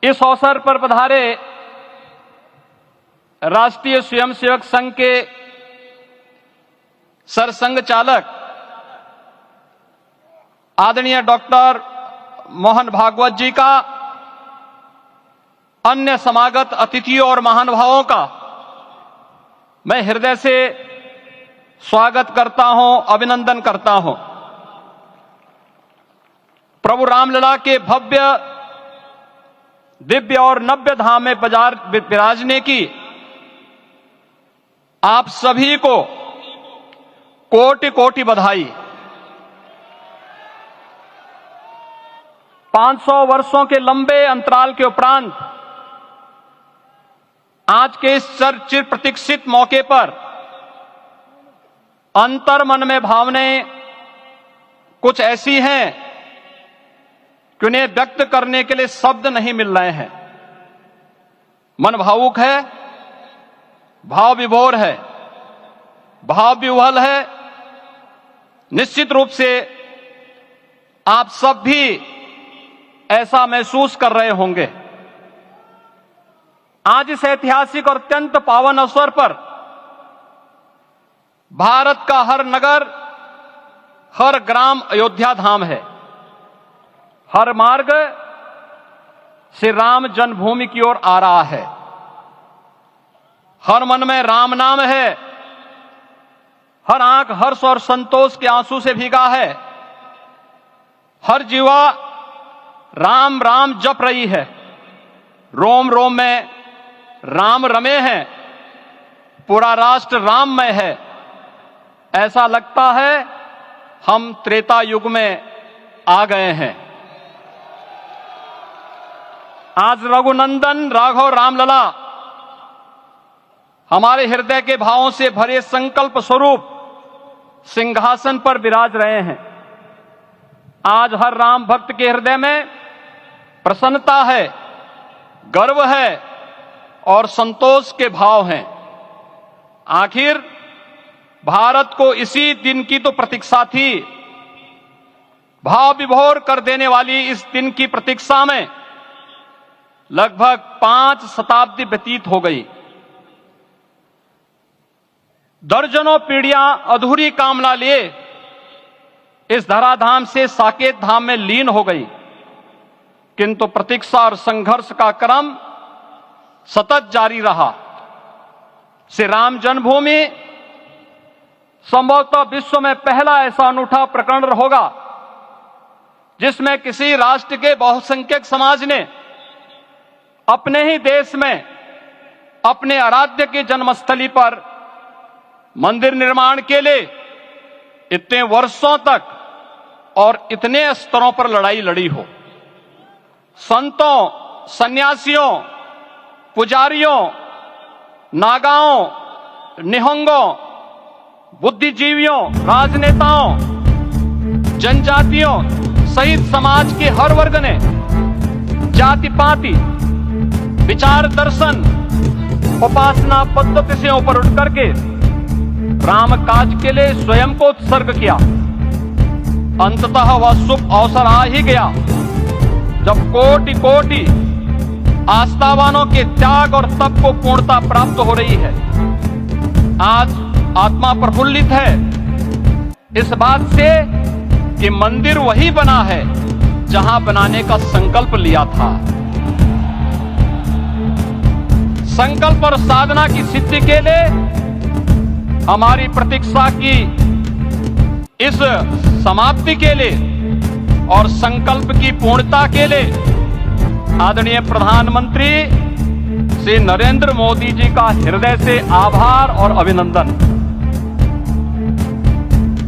इस अवसर पर पधारे राष्ट्रीय स्वयंसेवक संघ के सरसंघ चालक आदरणीय डॉक्टर मोहन भागवत जी का, अन्य समागत अतिथियों और महानुभावों का मैं हृदय से स्वागत करता हूं, अभिनंदन करता हूं। प्रभु रामलला के भव्य, दिव्य और नव्य धाम में विराजने की आप सभी को कोटि कोटि बधाई। 500 वर्षों के लंबे अंतराल के उपरांत आज के इस चिर प्रतीक्षित मौके पर अंतर मन में भावनाएं कुछ ऐसी हैं कि उन्हें व्यक्त करने के लिए शब्द नहीं मिल रहे हैं। मन भावुक है, भाव विभोर है, भाव विह्वल है। निश्चित रूप से आप सब भी ऐसा महसूस कर रहे होंगे। आज इस ऐतिहासिक और अत्यंत पावन अवसर पर भारत का हर नगर, हर ग्राम अयोध्या धाम है। हर मार्ग से राम जन्मभूमि की ओर आ रहा है। हर मन में राम नाम है। हर आंख हर्ष और संतोष के आंसू से भीगा है। हर जीवा राम राम जप रही है। रोम रोम में राम रमे हैं। पूरा राष्ट्र राममय है। ऐसा लगता है हम त्रेता युग में आ गए हैं। आज रघुनंदन राघव रामलला हमारे हृदय के भावों से भरे संकल्प स्वरूप सिंहासन पर विराज रहे हैं। आज हर राम भक्त के हृदय में प्रसन्नता है, गर्व है और संतोष के भाव हैं। आखिर भारत को इसी दिन की तो प्रतीक्षा थी। भाव विभोर कर देने वाली इस दिन की प्रतीक्षा में लगभग 5 शताब्दी व्यतीत हो गई। दर्जनों पीढ़ियां अधूरी कामना लिए इस धराधाम से साकेत धाम में लीन हो गई, किंतु प्रतीक्षा और संघर्ष का क्रम सतत जारी रहा। श्री राम जन्मभूमि संभवतः विश्व में पहला ऐसा अनूठा प्रकरण होगा जिसमें किसी राष्ट्र के बहुसंख्यक समाज ने अपने ही देश में अपने आराध्य की जन्मस्थली पर मंदिर निर्माण के लिए इतने वर्षों तक और इतने स्तरों पर लड़ाई लड़ी हो। संतों, सन्यासियों, पुजारियों, नागाओं, निहंगों, बुद्धिजीवियों, राजनेताओं, जनजातियों सहित समाज के हर वर्ग ने जाति पाति, विचार दर्शन, उपासना पद्धति से ऊपर उठ करके राम काज के लिए स्वयं को उत्सर्ग किया। अंततः वह शुभ अवसर आ ही गया जब कोटि कोटि आस्थावानों के त्याग और तप को पूर्णता प्राप्त हो रही है। आज आत्मा प्रफुल्लित है इस बात से कि मंदिर वही बना है जहां बनाने का संकल्प लिया था। संकल्प और साधना की सिद्धि के लिए हमारी प्रतीक्षा की इस समाप्ति के लिए और संकल्प की पूर्णता के लिए आदरणीय प्रधानमंत्री श्री नरेंद्र मोदी जी का हृदय से आभार और अभिनंदन।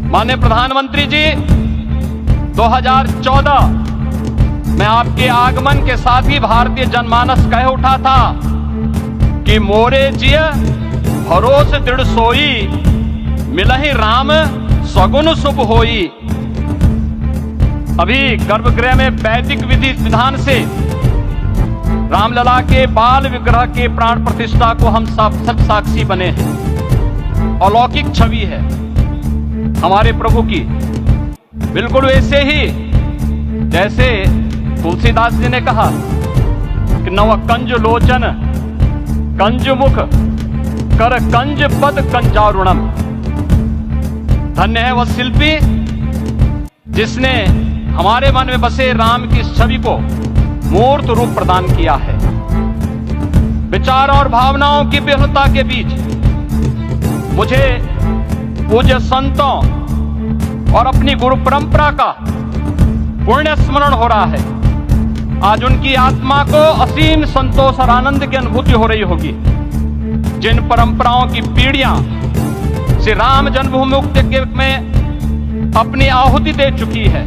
माननीय प्रधानमंत्री जी, 2014 में आपके आगमन के साथ ही भारतीय जनमानस कह उठा था कि मोरे जिय भरोस दृढ़ सोई, मिलहि राम सगुन शुभ होई। अभी गर्भगृह में वैदिक विधि विधान से रामलला के बाल विग्रह के प्राण प्रतिष्ठा को हम सब साक्षी बने हैं। अलौकिक छवि है हमारे प्रभु की, बिल्कुल वैसे ही जैसे तुलसीदास जी ने कहा कि नव कंज लोचन कंज मुख कर कंज पद कंजारुणम। धन्य है वह शिल्पी जिसने हमारे मन में बसे राम की छवि को मूर्त रूप प्रदान किया है। विचार और भावनाओं की विभिन्नता के बीच मुझे पूज्य संतों और अपनी गुरु परंपरा का पुण्य स्मरण हो रहा है। आज उनकी आत्मा को असीम संतोष और आनंद की अनुभूति हो रही होगी। जिन परंपराओं की पीढ़ियां श्री राम जन्मभूमि मुक्ति में अपनी आहुति दे चुकी है,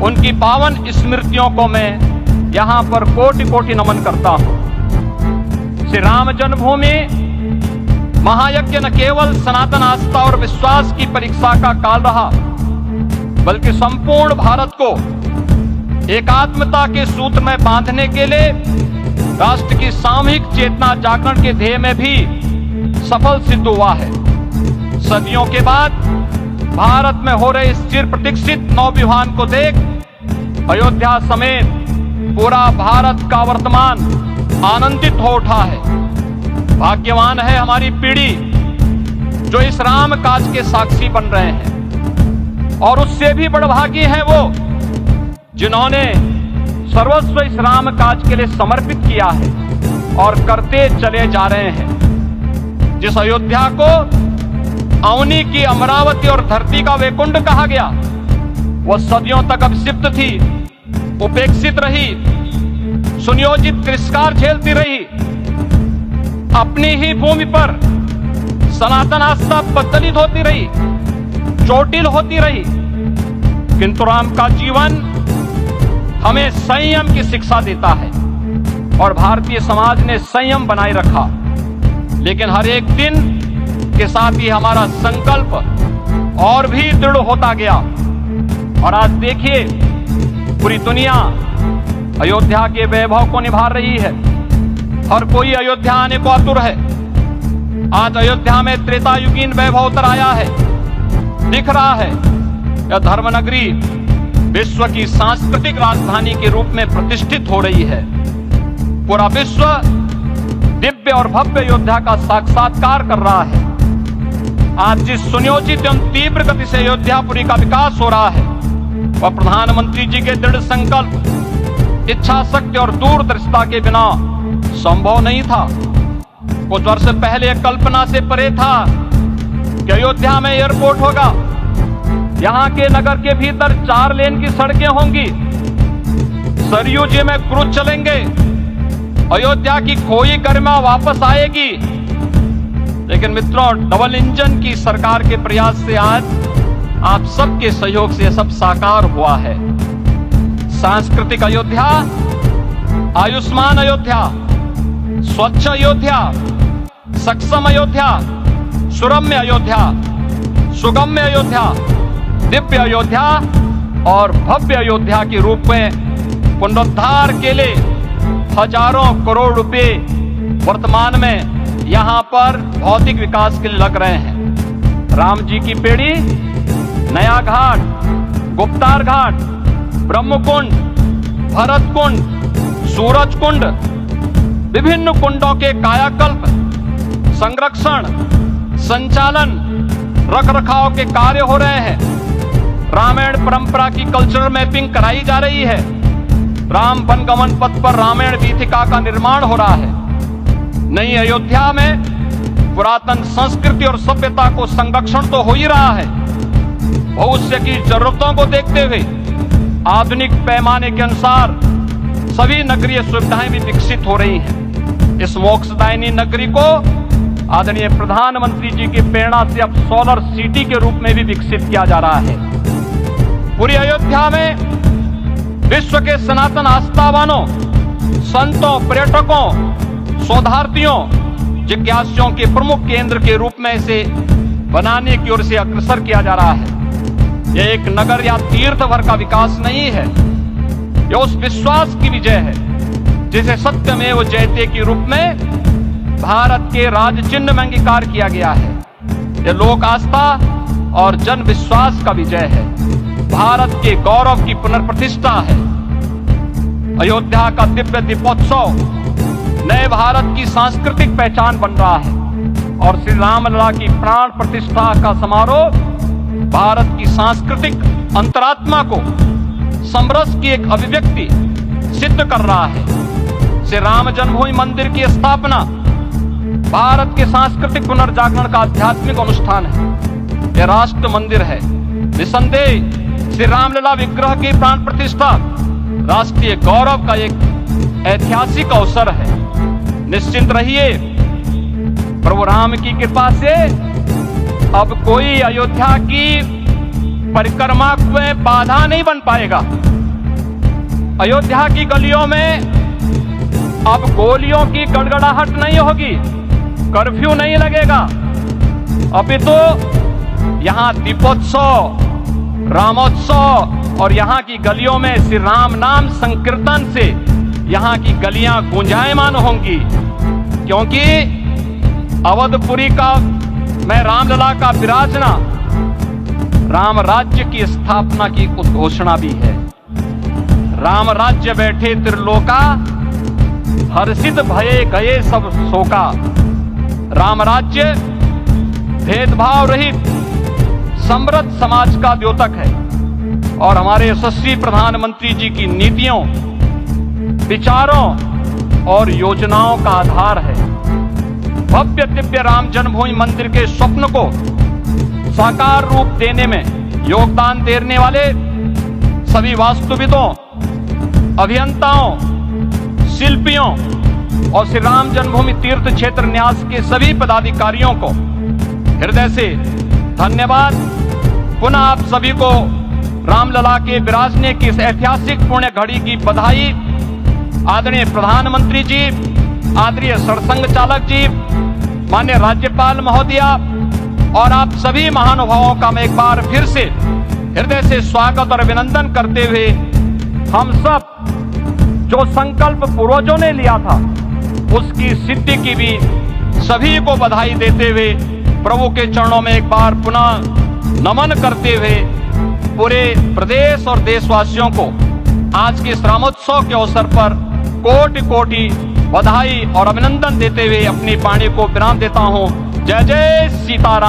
उनकी पावन स्मृतियों को मैं यहां पर कोटि कोटि नमन करता हूं। श्री राम जन्मभूमि महायज्ञ न केवल सनातन आस्था और विश्वास की परीक्षा का काल रहा, बल्कि संपूर्ण भारत को एकात्मता के सूत्र में बांधने के लिए राष्ट्र की सामूहिक चेतना जागरण के ध्येय में भी सफल सिद्ध हुआ है। सदियों के बाद भारत में हो रहे इस चिर प्रतीक्षित नवविवाह को देख अयोध्या समेत पूरा भारत का वर्तमान आनंदित हो उठा है। भाग्यवान है हमारी पीढ़ी जो इस राम काज के साक्षी बन रहे हैं, और उससे भी बड़भागी हैं वो जिन्होंने सर्वस्व इस राम काज के लिए समर्पित किया है और करते चले जा रहे हैं। जिस अयोध्या को अवनी की अमरावती और धरती का वैकुंठ कहा गया, वह सदियों तक अभिषिप्त थी, उपेक्षित रही, सुनियोजित तिरस्कार झेलती रही। अपनी ही भूमि पर सनातन आस्था प्रचलित होती रही, चोटिल होती रही, किंतु राम का जीवन हमें संयम की शिक्षा देता है और भारतीय समाज ने संयम बनाए रखा। लेकिन हर एक दिन के साथ ही हमारा संकल्प और भी दृढ़ होता गया, और आज देखिए पूरी दुनिया अयोध्या के वैभव को निभा रही है। हर कोई अयोध्या आने को आतुर है। आज अयोध्या में त्रेतायुगीन वैभव उतर आया है, दिख रहा है। यह धर्मनगरी विश्व की सांस्कृतिक राजधानी के रूप में प्रतिष्ठित हो रही है। पूरा विश्व दिव्य और भव्य अयोध्या का साक्षात्कार कर रहा है। आज जिस सुनियोजित एवं तीव्र गति से अयोध्यापुरी का विकास हो रहा है, वह प्रधानमंत्री जी के दृढ़ संकल्प, इच्छा शक्ति और दूरदर्शिता के बिना संभव नहीं था। कुछ वर्ष पहले कल्पना से परे था कि अयोध्या में एयरपोर्ट होगा, यहाँ के नगर के भीतर 4 लेन की सड़कें होंगी, सरयू जी में क्रूज चलेंगे, अयोध्या की खोई गरिमा वापस आएगी। लेकिन मित्रों, डबल इंजन की सरकार के प्रयास से आज आप सबके सहयोग से यह सब साकार हुआ है। सांस्कृतिक अयोध्या, आयुष्मान अयोध्या, स्वच्छ अयोध्या, सक्षम अयोध्या, सुरम्य अयोध्या, सुगम्य अयोध्या, दिव्य अयोध्या और भव्य अयोध्या के रूप में पुनरुद्धार के लिए हजारों करोड़ रुपए वर्तमान में यहां पर भौतिक विकास के लिए लग रहे हैं। राम जी की पेड़ी, नया घाट, गुप्तार घाट, ब्रह्मकुंड, भरत कुंड, सूरज कुंड, विभिन्न कुंडों के कायाकल्प, संरक्षण, संचालन, रखरखाव के कार्य हो रहे हैं। रामायण परंपरा की कल्चरल मैपिंग कराई जा रही है। राम वनगमन पथ पर रामायण वीथिका का निर्माण हो रहा है। नई अयोध्या में पुरातन संस्कृति और सभ्यता को संरक्षण तो हो ही रहा है, भविष्य की जरूरतों को देखते हुए आधुनिक पैमाने के अनुसार सभी नगरीय सुविधाएं भी विकसित हो रही हैं। इस मोक्षदायिनी नगरी को आदरणीय प्रधानमंत्री जी की प्रेरणा से अब सोलर सिटी के रूप में भी विकसित किया जा रहा है। पूरी अयोध्या में विश्व के सनातन आस्थावानों, संतों, पर्यटकों, शोधार्थियों, जिज्ञासुओं के प्रमुख केंद्र के रूप में इसे बनाने की ओर से अग्रसर किया जा रहा है। यह एक नगर या तीर्थ भर का विकास नहीं है, यह उस विश्वास की विजय है जिसे सत्यमेव जयते के रूप में भारत के राज चिन्ह में अंगीकार किया गया है। यह लोक आस्था और जन विश्वास का विजय है, भारत के गौरव की पुनर्प्रतिष्ठा है। अयोध्या का दिव्य दीपोत्सव नए भारत की सांस्कृतिक पहचान बन रहा है और श्री रामलला की प्राण प्रतिष्ठा का समारोह भारत की सांस्कृतिक अंतरात्मा को समरस की एक अभिव्यक्ति सिद्ध कर रहा है। श्री राम जन्मभूमि मंदिर की स्थापना भारत के सांस्कृतिक पुनर्जागरण का आध्यात्मिक अनुष्ठान है। यह राष्ट्र मंदिर है। निसंदेह श्री रामलला विग्रह की प्राण प्रतिष्ठा राष्ट्रीय गौरव का एक ऐतिहासिक अवसर है। निश्चिंत रहिए, प्रभु राम की कृपा से अब कोई अयोध्या की परिक्रमा में बाधा नहीं बन पाएगा। अयोध्या की गलियों में अब गोलियों की गड़गड़ाहट नहीं होगी, कर्फ्यू नहीं लगेगा। अपितु यहां दीपोत्सव, रामोत्सव और यहां की गलियों में श्री राम नाम संकीर्तन से यहां की गलियां गुंजायमान होंगी, क्योंकि अवधपुरी का मैं रामलला का विराजना राम राज्य की स्थापना की उद्घोषणा भी है। राम राज्य बैठे त्रिलोका, हर्षित भये गए सब शोका। राम राज्य भेदभाव रहित समृद्ध समाज का द्योतक है और हमारे यशस्वी प्रधानमंत्री जी की नीतियों, विचारों और योजनाओं का आधार है। भव्य दिव्य राम जन्मभूमि मंदिर के स्वप्न को साकार रूप देने में योगदान देने वाले सभी वास्तुविदों, अभियंताओं, शिल्पियों और श्री राम जन्मभूमि तीर्थ क्षेत्र न्यास के सभी पदाधिकारियों को हृदय से धन्यवाद। पुनः आप सभी को रामलला के विराजने की इस ऐतिहासिक पुण्य घड़ी की बधाई। आदरणीय प्रधानमंत्री जी, आदरणीय सरसंघ चालक जी, माननीय राज्यपाल महोदया और आप सभी महानुभावों का मैं एक बार फिर से हृदय से स्वागत और अभिनंदन करते हुए हम सब जो संकल्प पूर्वजों ने लिया था उसकी सिद्धि की भी सभी को बधाई देते हुए प्रभु के चरणों में एक बार पुनः नमन करते हुए पूरे प्रदेश और देशवासियों को आज के इस रामोत्सव के अवसर पर कोटि कोटि बधाई और अभिनंदन देते हुए अपनी वाणी को विराम देता हूं। जय जय सीताराम।